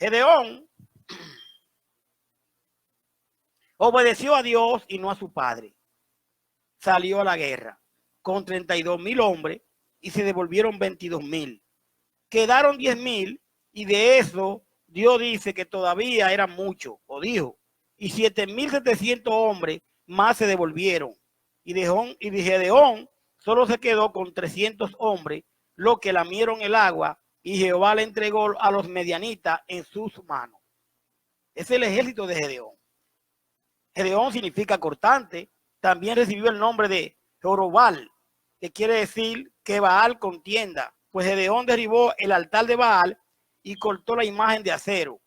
Gedeón obedeció a Dios y no a su padre. Salió a la guerra con 32,000 hombres y se devolvieron 22,000. Quedaron 10,000 y de eso Dios dice que todavía eran muchos, o dijo, y 7,700 hombres más se devolvieron. Y de Gedeón solo se quedó con 300 hombres, los que lamieron el agua, y Jehová le entregó a los medianitas en sus manos. Es el ejército de Gedeón. Gedeón significa cortante. También recibió el nombre de Jorobal, que quiere decir que Baal contienda, pues Gedeón derribó el altar de Baal y cortó la imagen de acero.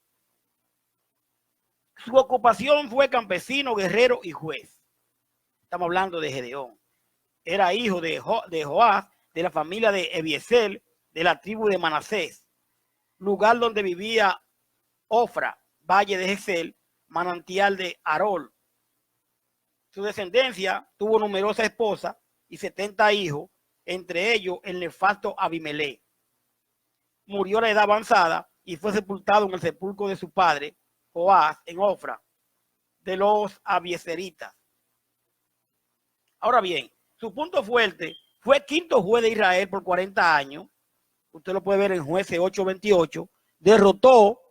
Su ocupación fue campesino, guerrero y juez. Estamos hablando de Gedeón. Era hijo de Joás, de la familia de Ebiesel, de la tribu de Manasés, lugar donde vivía Ofra, valle de Gesel, manantial de Arol. Su descendencia tuvo numerosas esposas y 70 hijos, entre ellos el nefasto Abimelech. Murió a la edad avanzada y fue sepultado en el sepulcro de su padre, Joás, en Ofra, de los abieseritas. Ahora bien, su punto fuerte fue quinto juez de Israel por 40 años. Usted lo puede ver en Jueces 8:28. Derrotó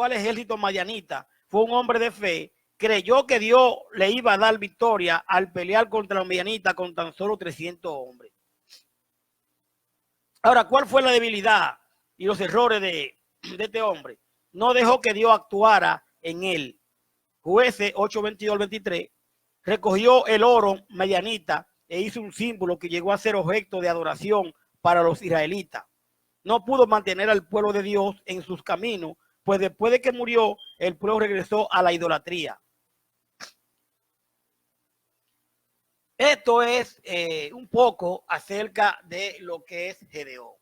al ejército madianita. Fue un hombre de fe. Creyó que Dios le iba a dar victoria al pelear contra los madianitas con tan solo 300 hombres. Ahora, ¿cuál fue la debilidad y los errores de este hombre? No dejó que Dios actuara en él. Jueces 8:22-23. Recogió el oro medianita e hizo un símbolo que llegó a ser objeto de adoración para los israelitas. No pudo mantener al pueblo de Dios en sus caminos, pues después de que murió, el pueblo regresó a la idolatría. Esto es un poco acerca de lo que es Gedeón.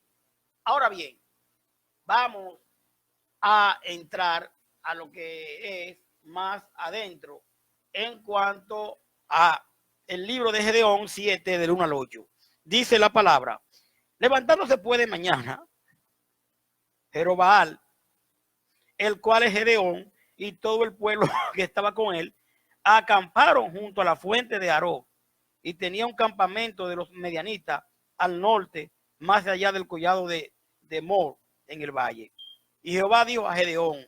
Ahora bien, vamos a entrar a lo que es más adentro en cuanto a el libro de Gedeón 7 del 1 al 8. Dice la palabra: levantándose puede mañana Jerobbaal, el cual es Gedeón, y todo el pueblo que estaba con él, acamparon junto a la fuente de Aró, y tenía un campamento de los medianitas al norte, más allá del collado de Mor, en el valle. Y Jehová dijo a Gedeón: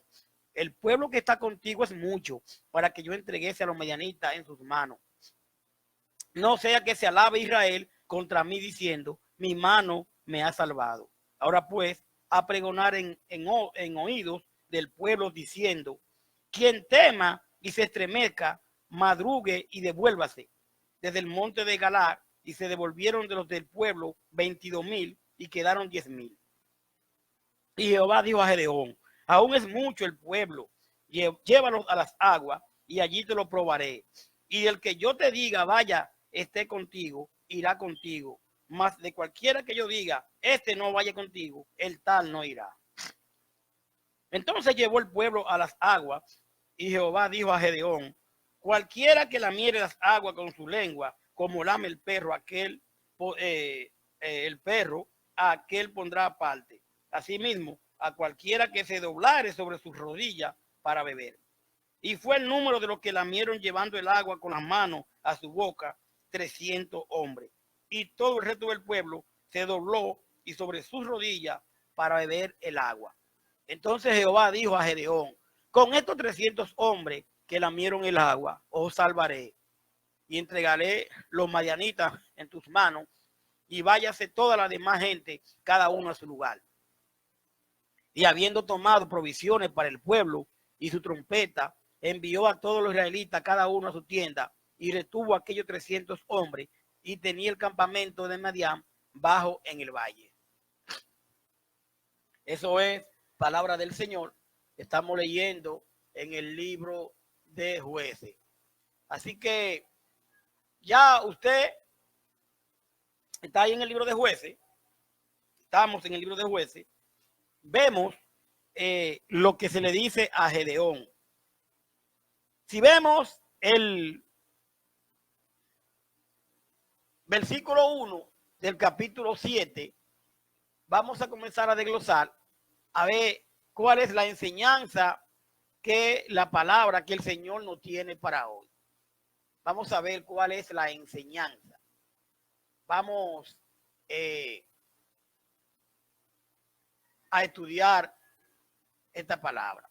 el pueblo que está contigo es mucho para que yo entreguese a los medianitas en sus manos. No sea que se alabe Israel contra mí diciendo: mi mano me ha salvado. Ahora pues, a pregonar en oídos del pueblo diciendo: quien tema y se estremezca, madrugue y devuélvase desde el monte de Galar. Y se devolvieron de los del pueblo 22,000 y quedaron 10,000. Y Jehová dijo a Gedeón: aún es mucho el pueblo, llévalos a las aguas y allí te lo probaré. Y del que yo te diga vaya, esté contigo, irá contigo. Mas de cualquiera que yo diga, este no vaya contigo, el tal no irá. Entonces llevó el pueblo a las aguas, y Jehová dijo a Gedeón: cualquiera que lamiere las aguas con su lengua, como lame el perro, el perro, a aquel pondrá aparte. Asimismo, a cualquiera que se doblare sobre sus rodillas para beber. Y fue el número de los que lamieron llevando el agua con las manos a su boca, 300 hombres. Y todo el resto del pueblo se dobló y sobre sus rodillas para beber el agua. Entonces Jehová dijo a Gedeón: con estos 300 hombres que lamieron el agua, os salvaré y entregaré los madianitas en tus manos, y váyase toda la demás gente, cada uno a su lugar. Y habiendo tomado provisiones para el pueblo y su trompeta, envió a todos los israelitas, cada uno a su tienda, y retuvo a aquellos 300 hombres, y tenía el campamento de Madián bajo en el valle. Eso es palabra del Señor. Estamos leyendo en el libro de Jueces. Así que ya usted está ahí en el libro de Jueces. Estamos en el libro de Jueces. Vemos lo que se le dice a Gedeón. Si vemos el versículo 1 del capítulo 7, vamos a comenzar a desglosar a ver cuál es la enseñanza que la palabra que el Señor nos tiene para hoy. Vamos a ver cuál es la enseñanza. Vamos a estudiar esta palabra.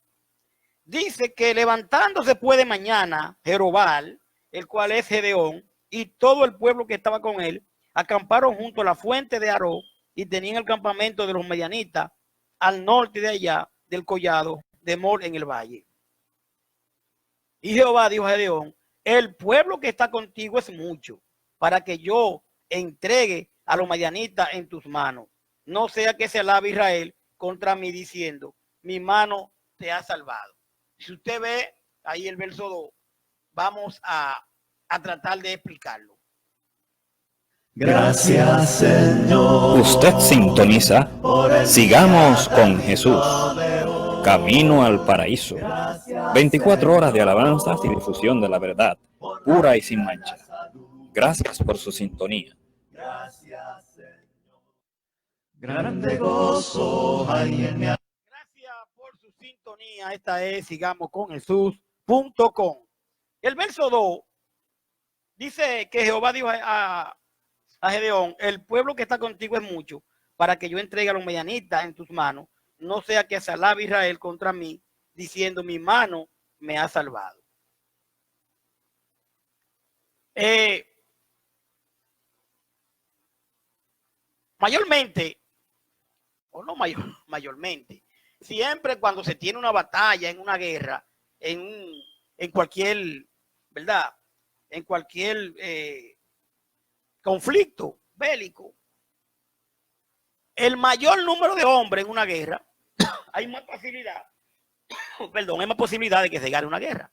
Dice que levantándose puede mañana Jerobal, el cual es Gedeón, y todo el pueblo que estaba con él, acamparon junto a la fuente de Aró y tenían el campamento de los medianitas al norte de allá del collado de Mor en el valle. Y Jehová dijo a Gedeón, el pueblo que está contigo es mucho, para que yo entregue a los medianitas en tus manos. No sea que se alabe Israel contra mí diciendo, mi mano te ha salvado. Si usted ve ahí el verso 2, vamos a tratar de explicarlo. Gracias, Señor. Usted sintoniza Sigamos con Jesús, Camino al Paraíso. 24 horas de alabanzas y difusión de la verdad, pura y sin mancha. Gracias por su sintonía. Gracias, Señor. Grande gozo hay en mi alma. Gracias por su sintonía. Esta es Sigamos con Jesús.com. El verso 2 dice que Jehová dijo a Gedeón, el pueblo que está contigo es mucho, para que yo entregue a los medianitas en tus manos, no sea que se alabe Israel contra mí, diciendo, mi mano me ha salvado. Mayormente, o no mayormente, siempre cuando se tiene una batalla, en una guerra, en cualquier, ¿verdad? En cualquier conflicto bélico, el mayor número de hombres en una guerra, hay más facilidad, hay más posibilidad de que se gane una guerra.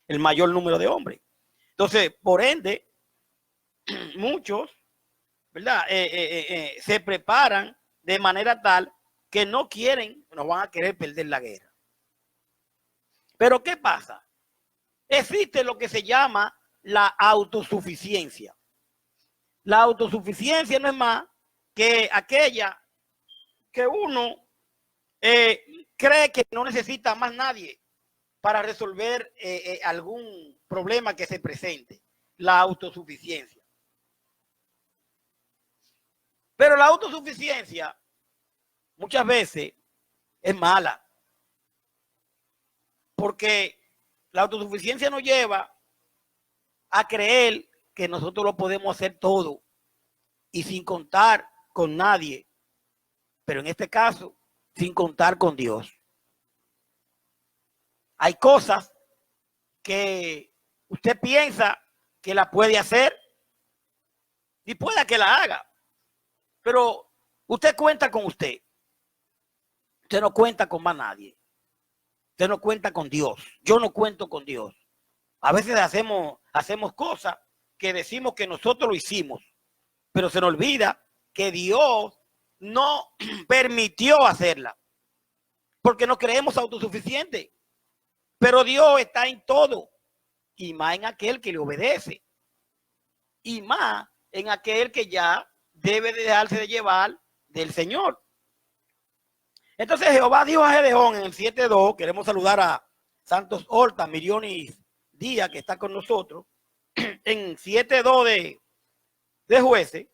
El mayor número de hombres. Entonces, por ende, muchos, ¿verdad? Se preparan de manera tal que no van a querer perder la guerra. Pero ¿qué pasa? Existe lo que se llama la autosuficiencia. La autosuficiencia no es más que aquella que uno cree que no necesita más nadie para resolver algún problema que se presente. La autosuficiencia. Pero la autosuficiencia muchas veces es mala. Porque la autosuficiencia nos lleva a creer que nosotros lo podemos hacer todo y sin contar con nadie, pero en este caso, sin contar con Dios. Hay cosas que usted piensa que la puede hacer y pueda que la haga, pero usted cuenta con usted. Usted no cuenta con más nadie. Usted no cuenta con Dios. Yo no cuento con Dios. A veces hacemos cosas que decimos que nosotros lo hicimos, pero se nos olvida que Dios no permitió hacerla, porque nos creemos autosuficientes. Pero Dios está en todo, y más en aquel que le obedece, y más en aquel que ya debe de dejarse de llevar del Señor. Entonces Jehová dijo a Gedeón en el 7:2, queremos saludar a Santos Horta, Mirionis Díaz, que está con nosotros, en 7:2 de Jueces,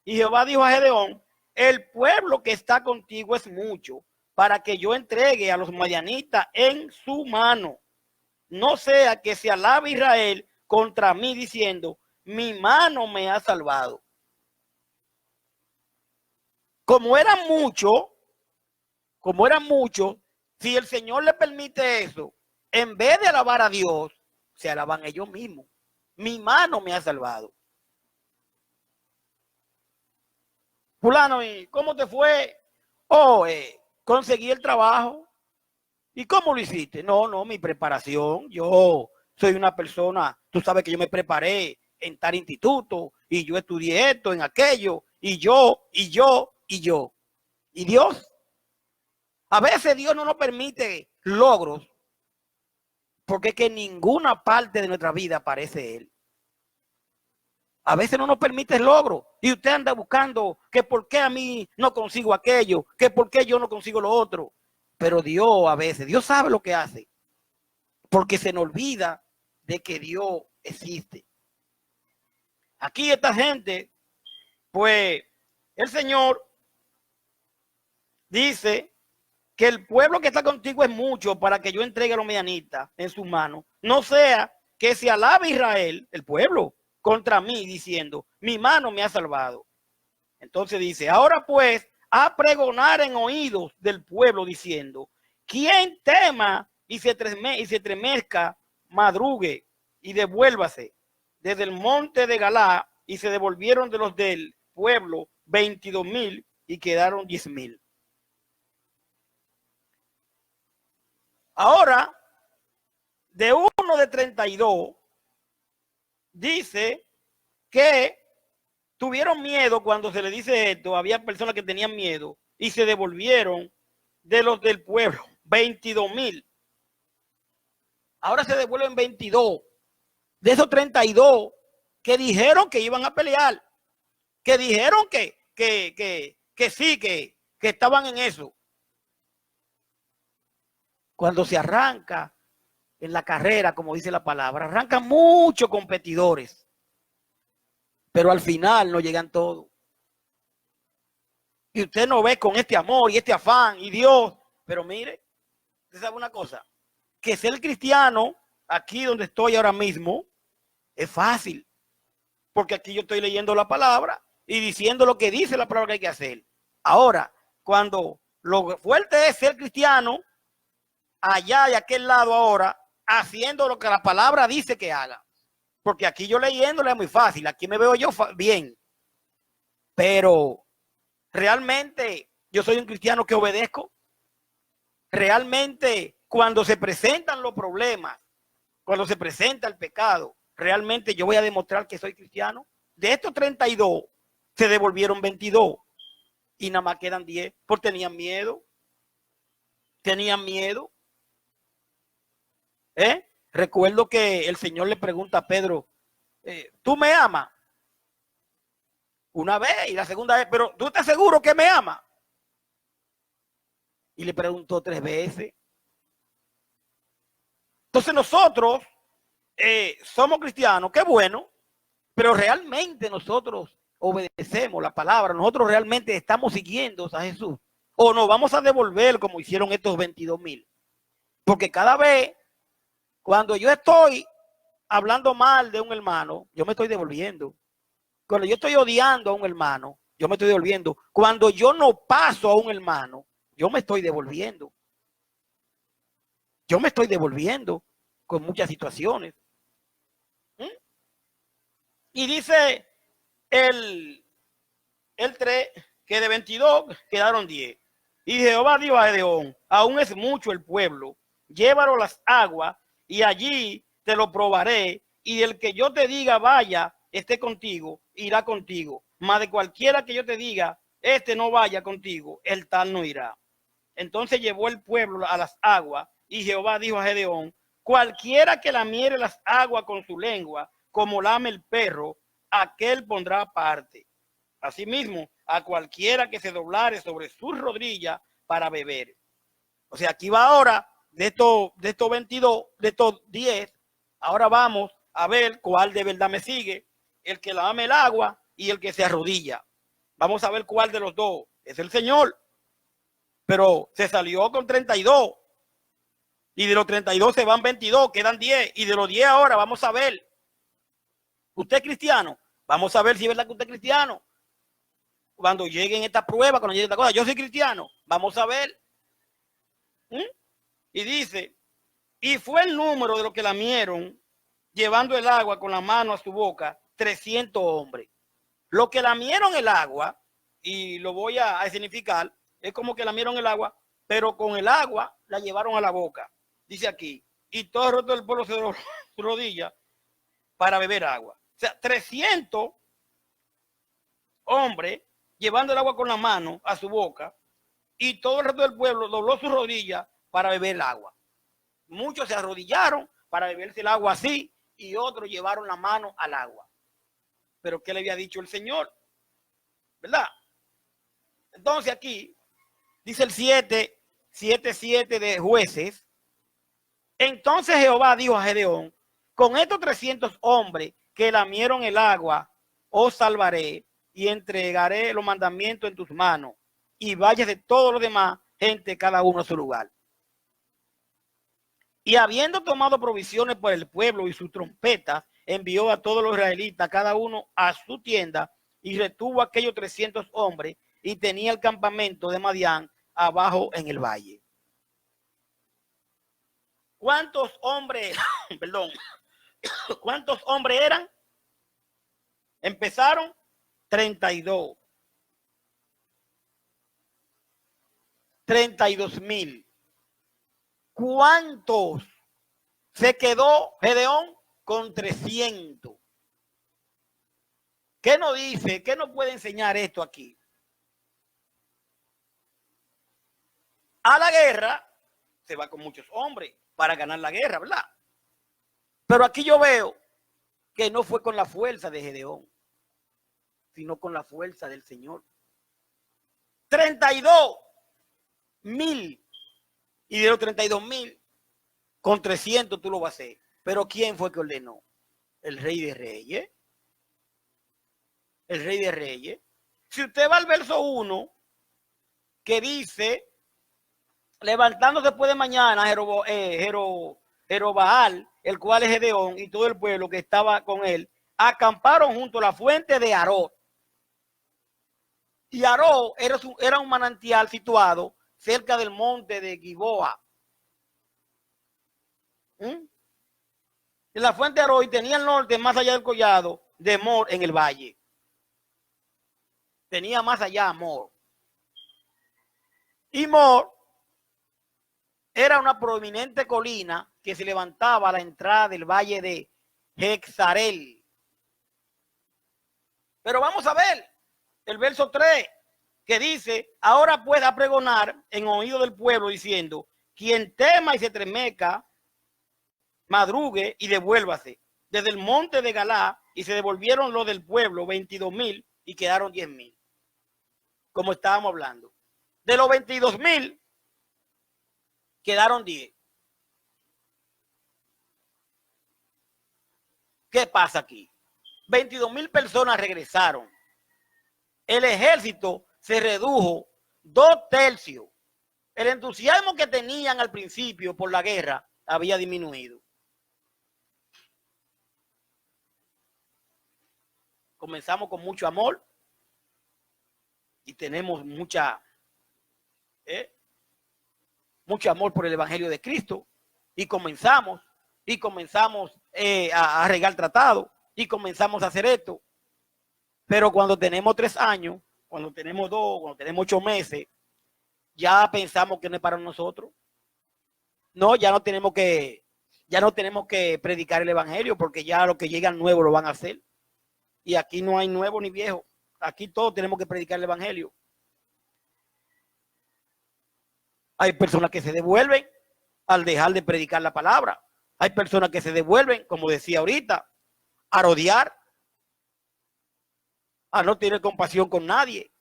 y Jehová dijo a Gedeón, el pueblo que está contigo es mucho, para que yo entregue a los madianitas en su mano. No sea que se alabe Israel contra mí diciendo, mi mano me ha salvado. Como eran muchos, si el Señor le permite eso, en vez de alabar a Dios, se alaban ellos mismos. Mi mano me ha salvado. Fulano, ¿y cómo te fue? Conseguí el trabajo. ¿Y cómo lo hiciste? No, mi preparación. Yo soy una persona, tú sabes que yo me preparé en tal instituto y yo estudié esto, en aquello, y yo. ¿Y Dios? A veces Dios no nos permite logros porque es que en ninguna parte de nuestra vida aparece Él. A veces no nos permite el logro y usted anda buscando que por qué a mí no consigo aquello, que por qué yo no consigo lo otro. Pero Dios a veces, Dios sabe lo que hace, porque se nos olvida de que Dios existe. Aquí esta gente, pues el Señor dice que el pueblo que está contigo es mucho para que yo entregue a los medianitas en sus manos. No sea que se alabe Israel, el pueblo, contra mí, diciendo, mi mano me ha salvado. Entonces dice, ahora pues, a pregonar en oídos del pueblo, diciendo, quien tema y se estremezca, madrugue y devuélvase desde el monte de Galá, y se devolvieron de los del pueblo 22,000 y quedaron 10,000. Ahora, de uno de 32, dice que tuvieron miedo cuando se le dice esto. Había personas que tenían miedo y se devolvieron de los del pueblo 22,000. Ahora se devuelven 22. De esos 32 que dijeron que iban a pelear, que dijeron que sí, que estaban en eso. Cuando se arranca en la carrera, como dice la palabra, arrancan muchos competidores, pero al final no llegan todos. Y usted no ve con este amor y este afán y Dios, pero mire, usted sabe una cosa, que ser cristiano aquí donde estoy ahora mismo es fácil, porque aquí yo estoy leyendo la palabra y diciendo lo que dice la palabra que hay que hacer. Ahora, cuando lo fuerte es ser cristiano, allá de aquel lado ahora, haciendo lo que la palabra dice que haga. Porque aquí yo leyéndole es muy fácil, aquí me veo yo bien. Pero realmente yo soy un cristiano que obedezco. Realmente cuando se presentan los problemas, cuando se presenta el pecado, realmente yo voy a demostrar que soy cristiano. De estos 32 se devolvieron 22 y nada más quedan 10 porque tenían miedo. Tenían miedo. Recuerdo que el Señor le pregunta a Pedro, ¿tú me amas? Una vez y la segunda vez, pero ¿tú estás seguro que me amas? Y le preguntó 3 veces. Entonces nosotros somos cristianos, qué bueno, pero realmente nosotros obedecemos la palabra, nosotros realmente estamos siguiendo a Jesús, o nos vamos a devolver como hicieron estos 22,000. Porque cada vez, cuando yo estoy hablando mal de un hermano, yo me estoy devolviendo. Cuando yo estoy odiando a un hermano, yo me estoy devolviendo. Cuando yo no paso a un hermano, yo me estoy devolviendo. Yo me estoy devolviendo con muchas situaciones. Y dice el 3 que de 22 quedaron 10. Y Jehová dijo a Gedeón, aún es mucho el pueblo, llévalo a las aguas y allí te lo probaré, y el que yo te diga vaya, esté contigo, irá contigo. Mas de cualquiera que yo te diga, este no vaya contigo, el tal no irá. Entonces llevó el pueblo a las aguas, y Jehová dijo a Gedeón, cualquiera que lamiere las aguas con su lengua, como lame el perro, aquel pondrá aparte. Asimismo, a cualquiera que se doblare sobre sus rodillas para beber. O sea, aquí va ahora, de estos 22, de estos 10, ahora vamos a ver cuál de verdad me sigue, el que lame el agua y el que se arrodilla. Vamos a ver cuál de los dos es el Señor. Pero se salió con 32. Y de los 32 se van 22, quedan 10. Y de los 10 ahora vamos a ver. ¿Usted es cristiano? Vamos a ver si es verdad que usted es cristiano. Cuando lleguen esta prueba, cuando llegue esta cosa, yo soy cristiano. Vamos a ver. Y dice, y fue el número de los que lamieron, llevando el agua con la mano a su boca, 300 hombres. Los que lamieron el agua, y lo voy a significar, es como que lamieron el agua, pero con el agua la llevaron a la boca. Dice aquí, y todo el resto del pueblo se dobló su rodilla para beber agua. O sea, 300 hombres llevando el agua con la mano a su boca, y todo el resto del pueblo dobló su rodilla para beber el agua. Muchos se arrodillaron para beberse el agua así, y otros llevaron la mano al agua. Pero ¿qué le había dicho el Señor? ¿Verdad? Entonces aquí dice el 7:7 de Jueces. Entonces Jehová dijo a Gedeón: con estos 300 hombres que lamieron el agua, os salvaré y entregaré los mandamientos en tus manos, y vayas de todos los demás gente, cada uno a su lugar. Y habiendo tomado provisiones por el pueblo y sus trompetas, envió a todos los israelitas, cada uno a su tienda, y retuvo a aquellos 300 hombres, y tenía el campamento de Madián abajo en el valle. ¿Cuántos hombres, perdón, cuántos hombres eran? Empezaron 32. 32,000. ¿Cuántos se quedó Gedeón? Con 300. ¿Qué nos dice? ¿Qué nos puede enseñar esto aquí? A la guerra se va con muchos hombres para ganar la guerra, ¿verdad? Pero aquí yo veo que no fue con la fuerza de Gedeón, sino con la fuerza del Señor. 32,000. Y de los 32,000, con 300 tú lo vas a hacer. Pero ¿quién fue que ordenó? El Rey de Reyes. El Rey de Reyes. Si usted va al verso 1, que dice: levantándose después de mañana Jerobaal, el cual es Gedeón, y todo el pueblo que estaba con él, acamparon junto a la fuente de Arod. Y Arod era un manantial situado cerca del monte de Giboa. En la fuente de Arod, y tenía el norte más allá del collado de Mor en el valle. Tenía más allá Mor. Y Mor era una prominente colina que se levantaba a la entrada del valle de Jezarel. Pero vamos a ver el verso 3, que dice: ahora pues a pregonar en oído del pueblo, diciendo: quien tema y se tremeca, madrugue y devuélvase. Desde el monte de Galá, y se devolvieron los del pueblo 22,000 y quedaron 10,000. Como estábamos hablando. De los 22,000 quedaron 10. ¿Qué pasa aquí? 22,000 personas regresaron. El ejército se redujo 2/3. El entusiasmo que tenían al principio por la guerra había disminuido. Comenzamos con mucho amor y tenemos mucho amor por el Evangelio de Cristo, y comenzamos a regar tratado, y comenzamos a hacer esto. Pero cuando tenemos 3 años, cuando tenemos 2, cuando tenemos 8 meses, ya pensamos que no es para nosotros. No, ya no tenemos que predicar el Evangelio, porque ya los que llegan nuevos lo van a hacer. Y aquí no hay nuevo ni viejo. Aquí todos tenemos que predicar el Evangelio. Hay personas que se devuelven al dejar de predicar la palabra. Hay personas que se devuelven, como decía ahorita, a rodear, a no tener compasión con nadie.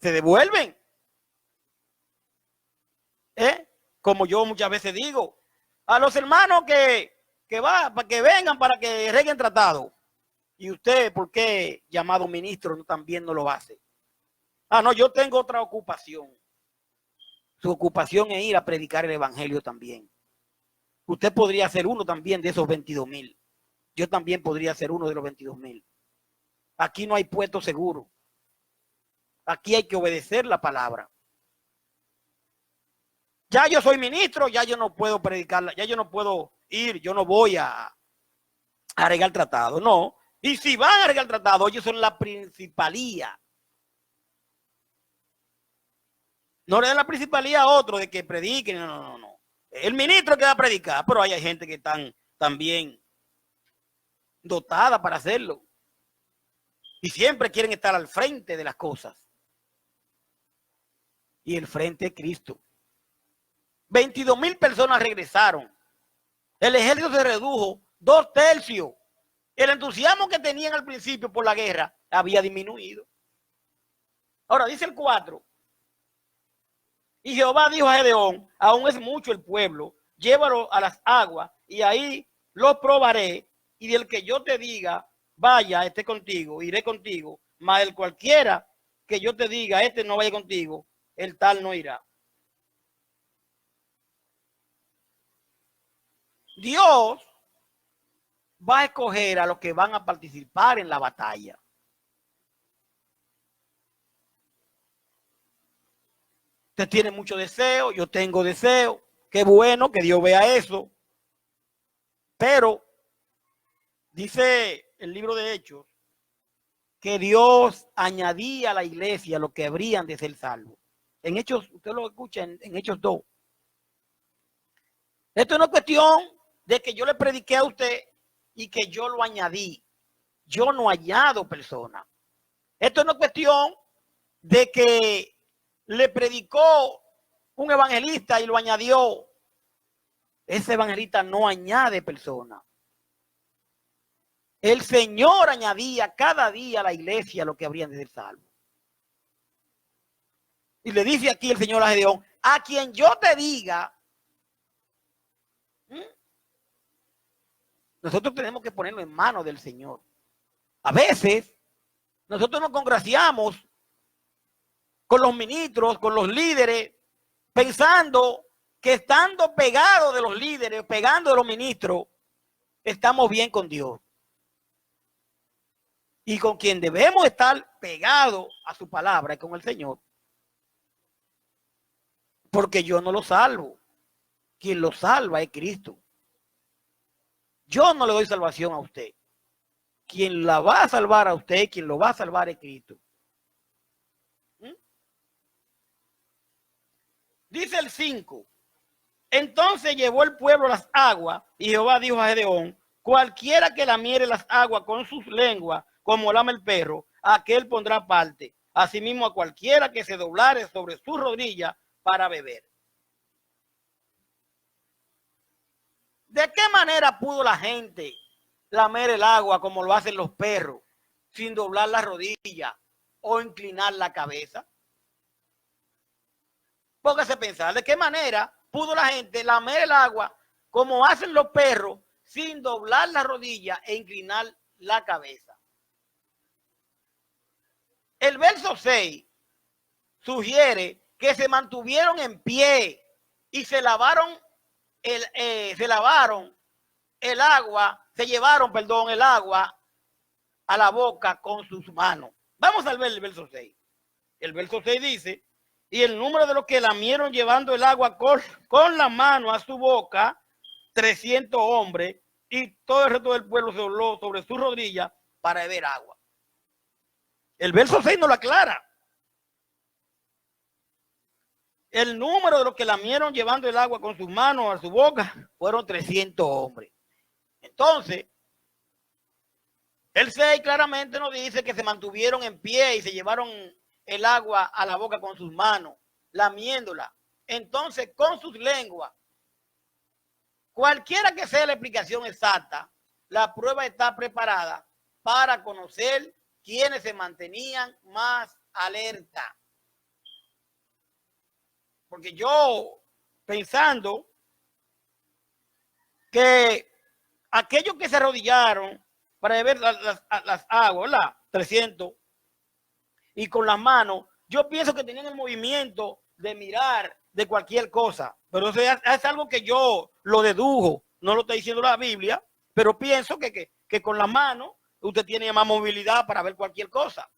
Se devuelven. Como yo muchas veces digo, a los hermanos que vengan para que reguen tratado. Y usted, ¿por qué llamado ministro también no lo hace? No, yo tengo otra ocupación. Su ocupación es ir a predicar el Evangelio también. Usted podría ser uno también de esos 22,000. Yo también podría ser uno de los 22,000. Aquí no hay puesto seguro. Aquí hay que obedecer la palabra. Ya yo soy ministro, ya yo no puedo predicarla, ya yo no puedo ir, yo no voy a regar tratado, no. Y si van a regar tratado, ellos son la principalía. No le dan la principalía a otro de que prediquen, no. El ministro que va a predicar, pero hay gente que están también dotada para hacerlo. Y siempre quieren estar al frente de las cosas. Y el frente es Cristo. 22,000 personas regresaron. El ejército se redujo 2/3. El entusiasmo que tenían al principio por la guerra había disminuido. Ahora dice el 4. Y Jehová dijo a Gedeón, aún es mucho el pueblo, llévalo a las aguas y ahí lo probaré, y del que yo te diga, vaya, esté contigo, iré contigo, mas el cualquiera que yo te diga, este no vaya contigo, el tal no irá. Dios va a escoger a los que van a participar en la batalla. Usted tiene mucho deseo, yo tengo deseo. Qué bueno que Dios vea eso. Pero dice el libro de Hechos que Dios añadía a la iglesia lo que habrían de ser salvos. En Hechos, usted lo escucha en Hechos 2. Esto no es cuestión de que yo le prediqué a usted y que yo lo añadí. Yo no añado personas. Esto no es cuestión de que le predicó un evangelista y lo añadió. Ese evangelista no añade personas. El Señor añadía cada día a la iglesia lo que habrían de ser salvos. Y le dice aquí el Señor a Gedeón, a quien yo te diga, nosotros tenemos que ponerlo en manos del Señor. A veces, nosotros nos congraciamos con los ministros, con los líderes, pensando que estando pegados de los líderes, pegando de los ministros, estamos bien con Dios. Y con quien debemos estar pegados a su palabra es con el Señor. Porque yo no lo salvo. Quien lo salva es Cristo. Yo no le doy salvación a usted. Quien la va a salvar a usted, quien lo va a salvar es Cristo. Dice el 5. Entonces llevó el pueblo las aguas y Jehová dijo a Gedeón, cualquiera que lamiere las aguas con sus lenguas, como lame el perro, aquel pondrá parte. Asimismo a cualquiera que se doblare sobre su rodilla para beber. ¿De qué manera pudo la gente lamer el agua como lo hacen los perros, sin doblar la rodilla o inclinar la cabeza? Póngase a pensar, ¿de qué manera pudo la gente lamer el agua como hacen los perros sin doblar la rodilla e inclinar la cabeza? El verso 6 sugiere que se mantuvieron en pie y se llevaron el agua a la boca con sus manos. Vamos a ver el verso 6. El verso 6 dice, y el número de los que lamieron llevando el agua con la mano a su boca, 300 hombres, y todo el resto del pueblo se dobló sobre su rodilla para beber agua. El verso 6 no lo aclara. El número de los que lamieron llevando el agua con sus manos a su boca fueron 300 hombres. Entonces, el 6 claramente nos dice que se mantuvieron en pie y se llevaron el agua a la boca con sus manos, lamiéndola. Entonces, con sus lenguas, cualquiera que sea la explicación exacta, la prueba está preparada para conocer quiénes se mantenían más alerta. Porque yo, pensando que aquellos que se arrodillaron para beber las aguas, ¿verdad? 300, y con las manos, yo pienso que tenían el movimiento de mirar de cualquier cosa. Pero eso es algo que yo lo dedujo, no lo está diciendo la Biblia, pero pienso que con las manos usted tiene más movilidad para ver cualquier cosa.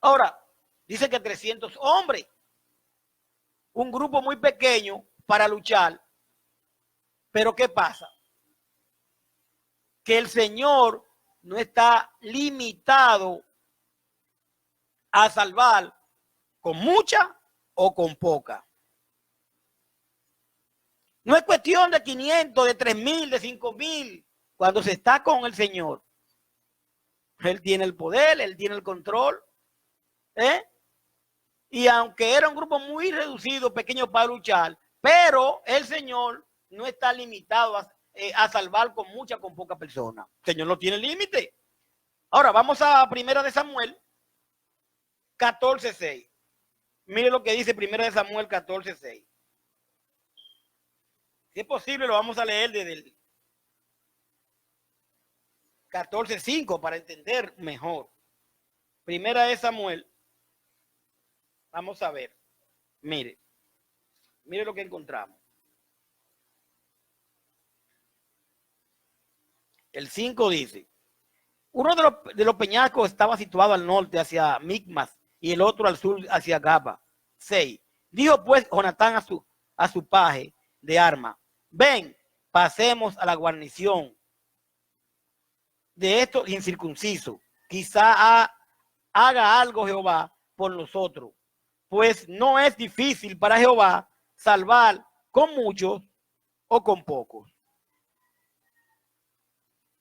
Ahora, dice que 300 hombres, un grupo muy pequeño para luchar. Pero ¿qué pasa? Que el Señor no está limitado a salvar con mucha o con poca. No es cuestión de 500, de 3,000, de 5,000. Cuando se está con el Señor, Él tiene el poder, Él tiene el control. Y aunque era un grupo muy reducido, pequeño para luchar, pero el Señor no está limitado a salvar con muchas, con pocas personas. El Señor no tiene límite. Ahora vamos a Primera de Samuel 14:6. Mire lo que dice Primera de Samuel 14:6. Si es posible, lo vamos a leer desde el 14:5 para entender mejor. Primera de Samuel. Vamos a ver. Mire lo que encontramos. El 5 dice: uno de los peñascos estaba situado al norte hacia Micmas y el otro al sur hacia Gaba. 6. Dijo pues Jonatán a su paje de arma: ven, pasemos a la guarnición de estos incircuncisos. Quizá haga algo Jehová por nosotros, pues no es difícil para Jehová salvar con muchos o con pocos.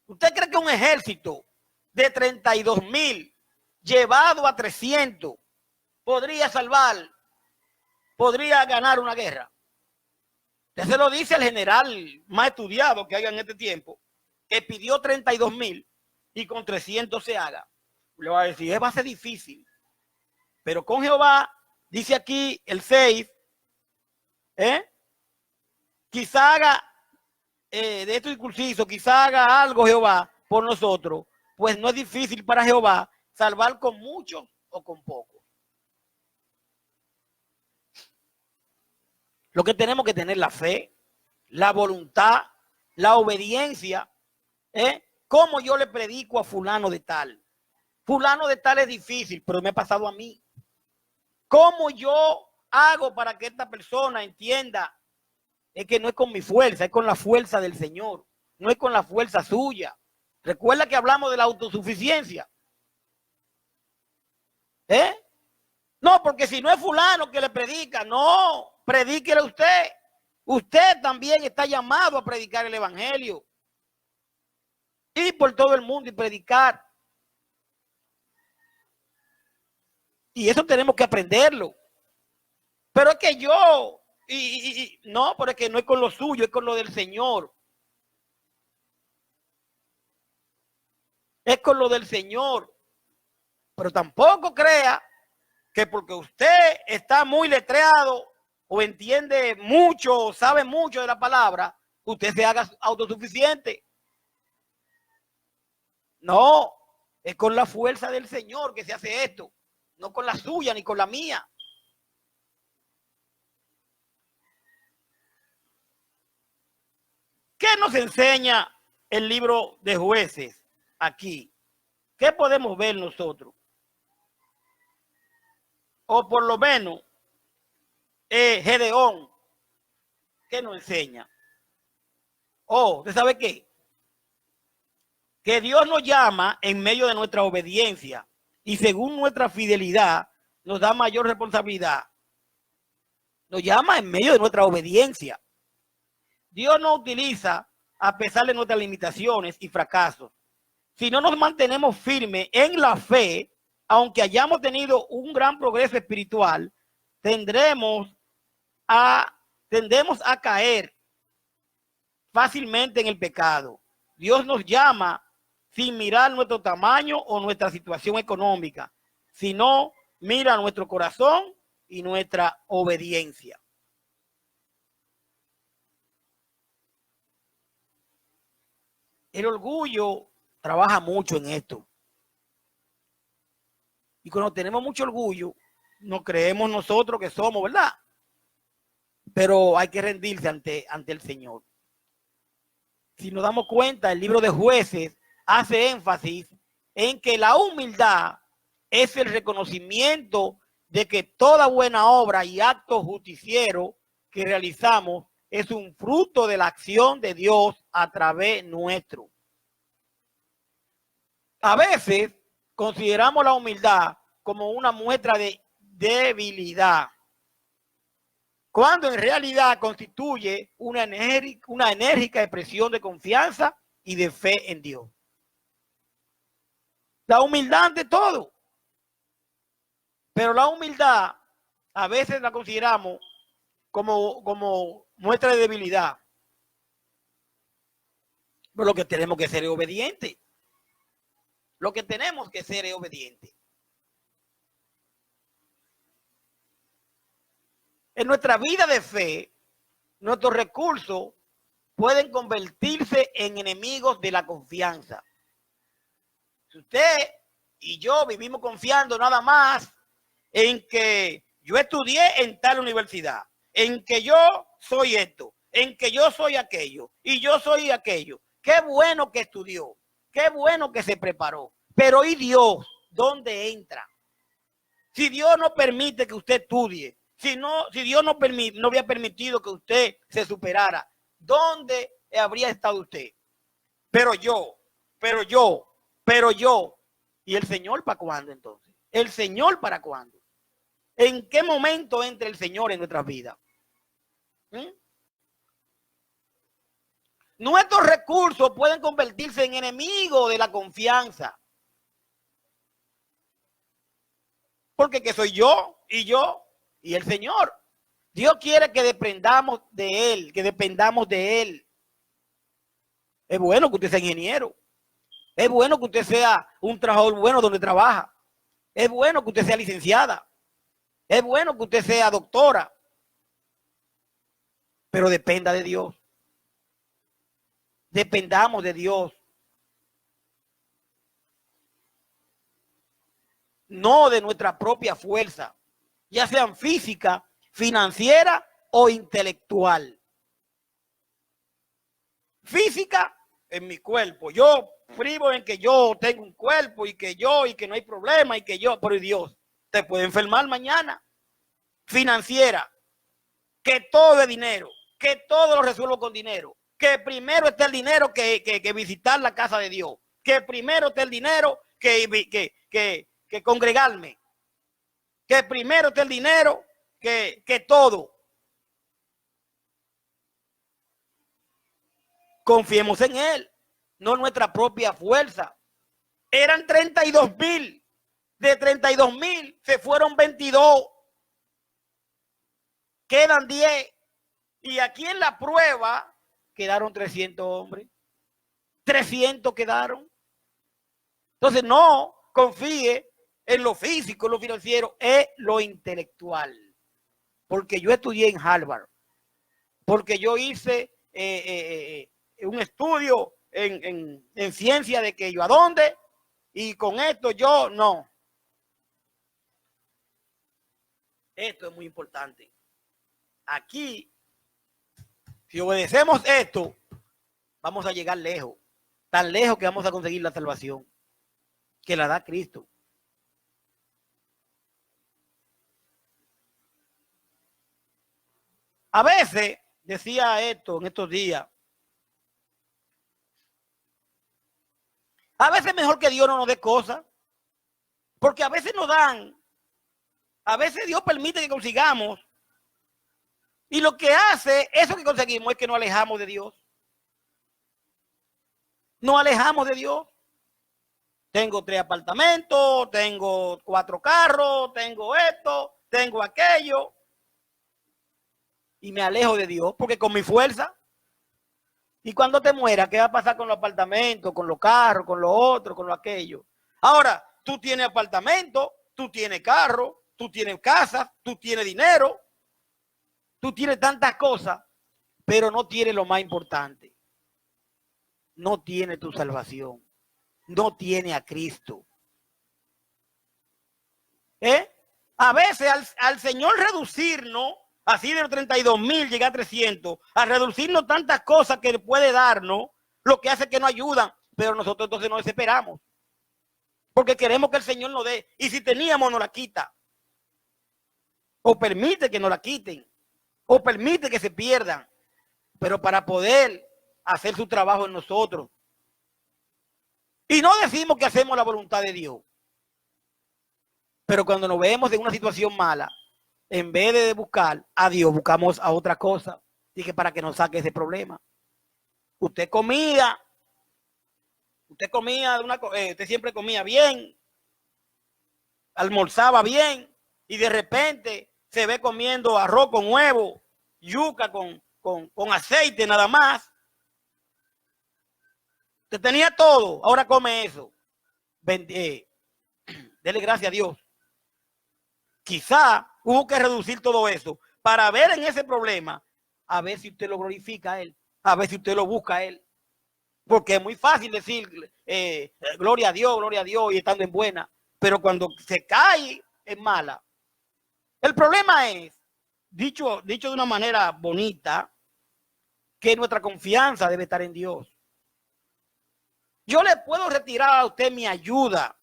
¿Usted cree que un ejército de 32,000 llevado a 300 podría salvar, podría ganar una guerra? Usted se lo dice al general más estudiado que haya en este tiempo, que pidió 32,000 y con 300 se haga. Le va a decir, va a ser difícil. Pero con Jehová, dice aquí el 6, quizá haga de estos incursisos, quizá haga algo Jehová por nosotros, pues no es difícil para Jehová salvar con muchos o con pocos. Lo que tenemos que tener la fe, la voluntad, la obediencia. ¿Cómo yo le predico a fulano de tal? Fulano de tal es difícil, pero me ha pasado a mí. ¿Cómo yo hago para que esta persona entienda? Es que no es con mi fuerza, es con la fuerza del Señor. No es con la fuerza suya. Recuerda que hablamos de la autosuficiencia. No, porque si no es fulano que le predica, no, predíquele usted. Usted también está llamado a predicar el evangelio. Ir por todo el mundo y predicar. Y eso tenemos que aprenderlo. Pero es que yo, no, pero es que no es con lo suyo, es con lo del Señor. Es con lo del Señor. Pero tampoco crea que porque usted está muy letreado o entiende mucho o sabe mucho de la palabra, usted se haga autosuficiente. No, es con la fuerza del Señor que se hace esto, no con la suya ni con la mía. ¿Qué nos enseña el libro de Jueces aquí? ¿Qué podemos ver nosotros? O por lo menos Gedeón, ¿qué nos enseña? ¿Usted sabe qué? Que Dios nos llama en medio de nuestra obediencia y según nuestra fidelidad nos da mayor responsabilidad. Nos llama en medio de nuestra obediencia. Dios nos utiliza a pesar de nuestras limitaciones y fracasos. Si no nos mantenemos firmes en la fe, aunque hayamos tenido un gran progreso espiritual, tendemos a caer fácilmente en el pecado. Dios nos llama sin mirar nuestro tamaño o nuestra situación económica, sino mira nuestro corazón y nuestra obediencia. El orgullo trabaja mucho en esto. Y cuando tenemos mucho orgullo, nos creemos nosotros que somos, ¿verdad? Pero hay que rendirse ante el Señor. Si nos damos cuenta, el libro de Jueces hace énfasis en que la humildad es el reconocimiento de que toda buena obra y acto justiciero que realizamos es un fruto de la acción de Dios a través nuestro. A veces consideramos la humildad como una muestra de debilidad, cuando en realidad constituye una enérgica expresión de confianza y de fe en Dios. La humildad ante todo. Pero la humildad a veces la consideramos como muestra de debilidad. Pero lo que tenemos que ser es obediente. Lo que tenemos que ser es obediente. En nuestra vida de fe, nuestros recursos pueden convertirse en enemigos de la confianza. Si usted y yo vivimos confiando nada más en que yo estudié en tal universidad, en que yo soy esto, en que yo soy aquello y yo soy aquello. Qué bueno que estudió, qué bueno que se preparó. Pero ¿y Dios? ¿Dónde entra? Si Dios no permite que usted estudie, si Dios no había permitido que usted se superara, ¿dónde habría estado usted? Pero yo. ¿Y el Señor para cuándo entonces? ¿El Señor para cuándo? ¿En qué momento entra el Señor en nuestras vidas? Nuestros recursos pueden convertirse en enemigos de la confianza. Porque que soy yo y el Señor. Dios quiere que dependamos de Él, que dependamos de Él. Es bueno que usted sea ingeniero. Es bueno que usted sea un trabajador bueno donde trabaja. Es bueno que usted sea licenciada. Es bueno que usted sea doctora. Pero dependa de Dios. Dependamos de Dios. No de nuestra propia fuerza, ya sean física, financiera o intelectual. Física en mi cuerpo. Yo privo en que yo tengo un cuerpo y que no hay problema y que yo, pero Dios, te puede enfermar mañana. Financiera, que todo es dinero, que todo lo resuelvo con dinero, que primero está el dinero que visitar la casa de Dios, que primero está el dinero que congregarme, que primero está el dinero que todo. Confiemos en Él, no en nuestra propia fuerza. Eran 32,000, de 32,000 se fueron 22, quedan 10, y aquí en la prueba quedaron 300 hombres, 300 quedaron. Entonces no confíe en lo físico, en lo financiero, es lo intelectual. Porque yo estudié en Harvard, porque yo hice un estudio en ciencia de que yo a dónde, y con esto yo no. Esto es muy importante. Aquí, si obedecemos esto, vamos a llegar lejos, tan lejos que vamos a conseguir la salvación, que la da Cristo. A veces, decía esto en estos días, a veces es mejor que Dios no nos dé cosas, porque a veces nos dan, a veces Dios permite que consigamos, y lo que hace, eso que conseguimos es que nos alejamos de Dios. Nos alejamos de Dios. Tengo 3 apartamentos, tengo 4 carros, tengo esto, tengo aquello. Y me alejo de Dios, porque con mi fuerza. Y cuando te mueras, ¿qué va a pasar con los apartamentos, con los carros, con lo otro, con lo aquello? Ahora, tú tienes apartamento, tú tienes carro, tú tienes casa, tú tienes dinero, tú tienes tantas cosas, pero no tienes lo más importante. No tienes tu salvación. No tiene a Cristo. A veces al Señor reducirnos, así de los 32,000 llegar a 300, a reducirnos tantas cosas que puede darnos, lo que hace que nos ayudan, pero nosotros entonces nos desesperamos, porque queremos que el Señor nos dé, y si teníamos nos la quita, o permite que nos la quiten, o permite que se pierdan, pero para poder hacer su trabajo en nosotros. Y no decimos que hacemos la voluntad de Dios, pero cuando nos vemos en una situación mala, en vez de buscar a Dios, buscamos a otra cosa. Así que para que nos saque ese problema. Usted siempre comía bien, almorzaba bien, y de repente se ve comiendo arroz con huevo, yuca con aceite nada más. Usted tenía todo, ahora come eso. Dele gracias a Dios. Quizá hubo que reducir todo eso para ver en ese problema, a ver si usted lo glorifica a Él, a ver si usted lo busca a Él. Porque es muy fácil decir gloria a Dios y estando en buena, pero cuando se cae es mala. El problema es, dicho de una manera bonita, que nuestra confianza debe estar en Dios. Yo le puedo retirar a usted mi ayuda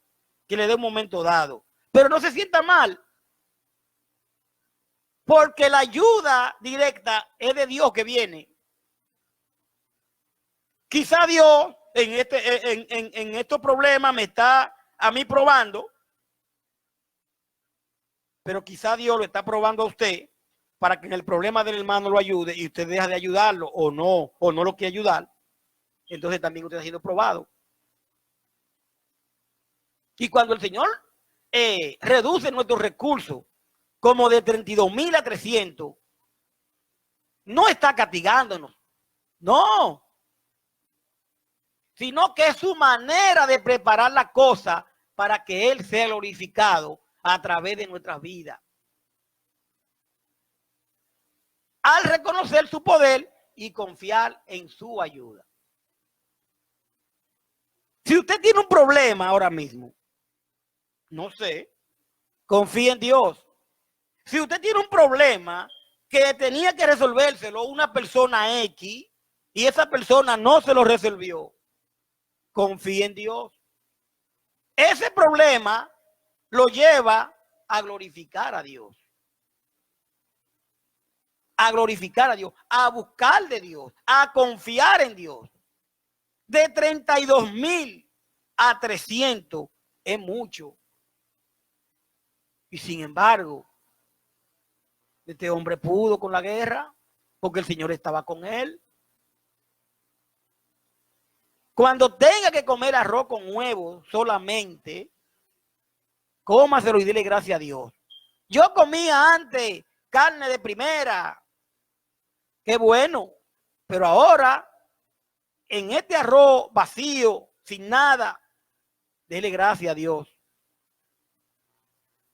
que le dé un momento dado, pero no se sienta mal, porque la ayuda directa es de Dios que viene. Quizá Dios en estos problemas me está a mí probando, pero quizá Dios lo está probando a usted para que en el problema del hermano lo ayude y usted deja de ayudarlo o no lo quiere ayudar. Entonces también usted está siendo probado. Y cuando el Señor reduce nuestros recursos como de 32,000 a 300, no está castigándonos, no, sino que es su manera de preparar la cosa para que Él sea glorificado a través de nuestras vidas. Al reconocer su poder y confiar en su ayuda. Si usted tiene un problema ahora mismo, no sé, confíe en Dios. Si usted tiene un problema que tenía que resolvérselo una persona X y esa persona no se lo resolvió, confíe en Dios. Ese problema lo lleva a glorificar a Dios. A glorificar a Dios, a buscar de Dios, a confiar en Dios. De 32,000 a 300 es mucho. Y sin embargo, este hombre pudo con la guerra porque el Señor estaba con él. Cuando tenga que comer arroz con huevos solamente, cómaselo y dile gracias a Dios. Yo comía antes carne de primera. Qué bueno. Pero ahora, en este arroz vacío, sin nada, dele gracias a Dios.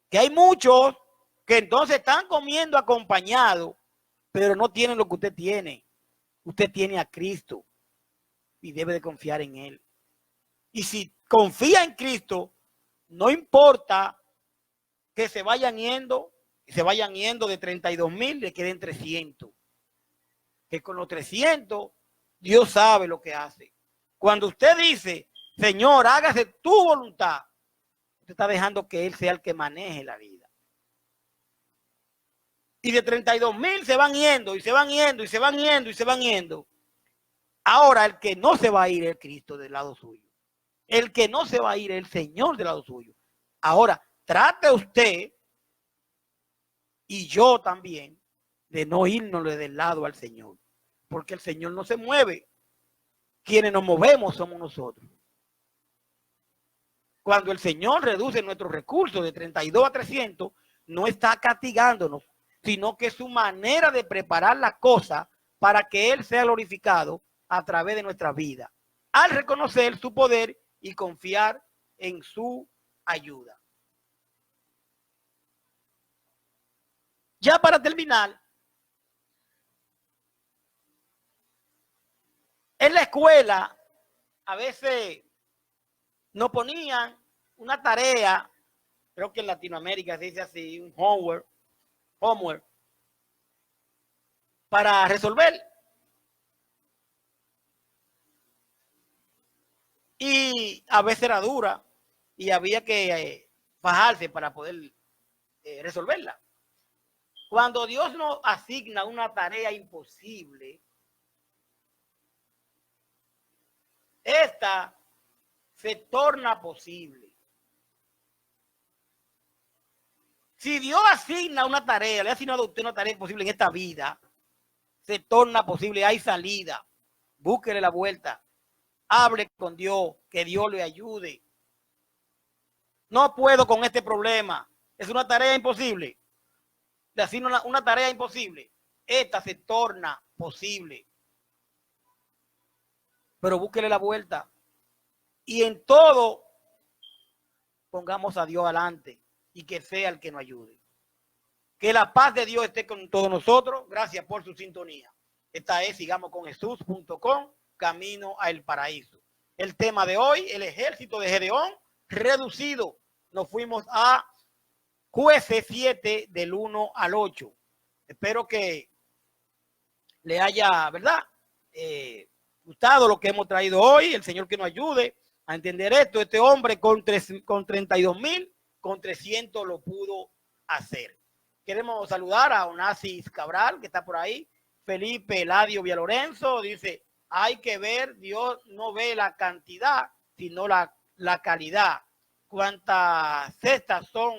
Que hay muchos que entonces están comiendo acompañados, pero no tienen lo que usted tiene. Usted tiene a Cristo y debe de confiar en Él. Y si confía en Cristo, no importa que se vayan yendo de 32,000, le queden 300. Que con los 300, Dios sabe lo que hace. Cuando usted dice, Señor, hágase tu voluntad, usted está dejando que Él sea el que maneje la vida. Y de 32,000 se van yendo, y se van yendo, y se van yendo, y se van yendo. Ahora el que no se va a ir es Cristo del lado suyo. El que no se va a ir es el Señor del lado suyo. Ahora, trate usted, y yo también, de no irnos del lado al Señor. Porque el Señor no se mueve. Quienes nos movemos somos nosotros. Cuando el Señor reduce nuestros recursos de 32 a 300, no está castigándonos, sino que es su manera de preparar la cosa para que Él sea glorificado a través de nuestra vida, al reconocer su poder y confiar en su ayuda. Ya para terminar, en la escuela a veces nos ponían una tarea, creo que en Latinoamérica se dice así, un homework, para resolver. Y a veces era dura y había que fajarse para poder resolverla. Cuando Dios nos asigna una tarea imposible, esta se torna posible. Si Dios asigna una tarea, le ha asignado a usted una tarea imposible en esta vida, se torna posible, hay salida. Búsquele la vuelta. Hable con Dios, que Dios le ayude. No puedo con este problema. Es una tarea imposible. Le asigno una tarea imposible. Esta se torna posible. Pero búsquele la vuelta. y en todo pongamos a Dios adelante y que sea el que nos ayude. Que la paz de Dios esté con todos nosotros. Gracias por su sintonía. Esta es sigamosconjesús.com, camino al paraíso. El tema de hoy, el ejército de Gedeón reducido. Nos fuimos a Jueces 7 del 1 al 8. Espero que le haya, ¿verdad? Gustado lo que hemos traído hoy. El Señor que nos ayude a entender esto. Este hombre con 32,000, con 300 lo pudo hacer. Queremos saludar a Onassis Cabral, que está por ahí. Felipe Eladio Villalorenzo dice, hay que ver, Dios no ve la cantidad, sino la calidad. ¿Cuántas cestas son?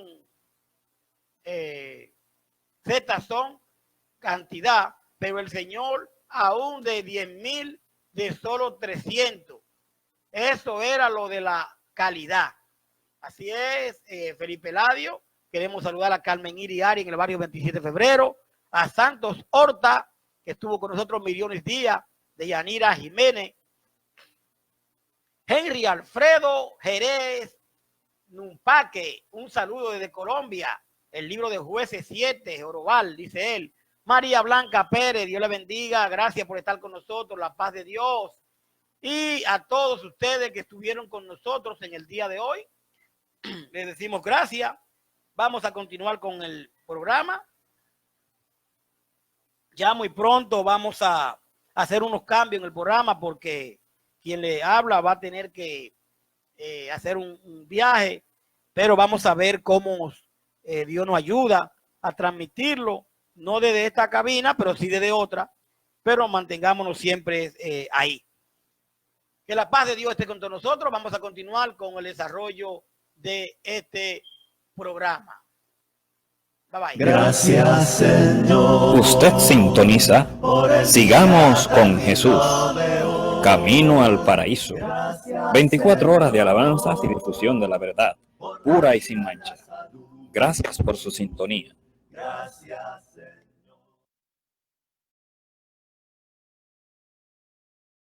Cestas son cantidad, pero el Señor aún de 10,000, de solo 300. Eso era lo de la calidad. Así es, Felipe Eladio. Queremos saludar a Carmen Iriari en el barrio 27 de febrero, a Santos Horta, que estuvo con nosotros millones días, de Yanira Jiménez, Henry Alfredo Jerez Numpaque, un saludo desde Colombia, el libro de Jueces 7, Oroval, dice él. María Blanca Pérez, Dios le bendiga, gracias por estar con nosotros, la paz de Dios. Y a todos ustedes que estuvieron con nosotros en el día de hoy, les decimos gracias. Vamos a continuar con el programa. Ya muy pronto vamos a hacer unos cambios en el programa porque quien le habla va a tener que hacer un viaje, pero vamos a ver cómo Dios nos ayuda a transmitirlo, no desde esta cabina, pero sí desde otra, pero mantengámonos siempre ahí. Que la paz de Dios esté con todos nosotros. Vamos a continuar con el desarrollo de este programa. Bye bye. Gracias, Señor. Usted sintoniza Sigamos con Jesús, camino al paraíso. 24 horas de alabanzas y difusión de la verdad, pura y sin mancha. Gracias por su sintonía. Gracias, Señor.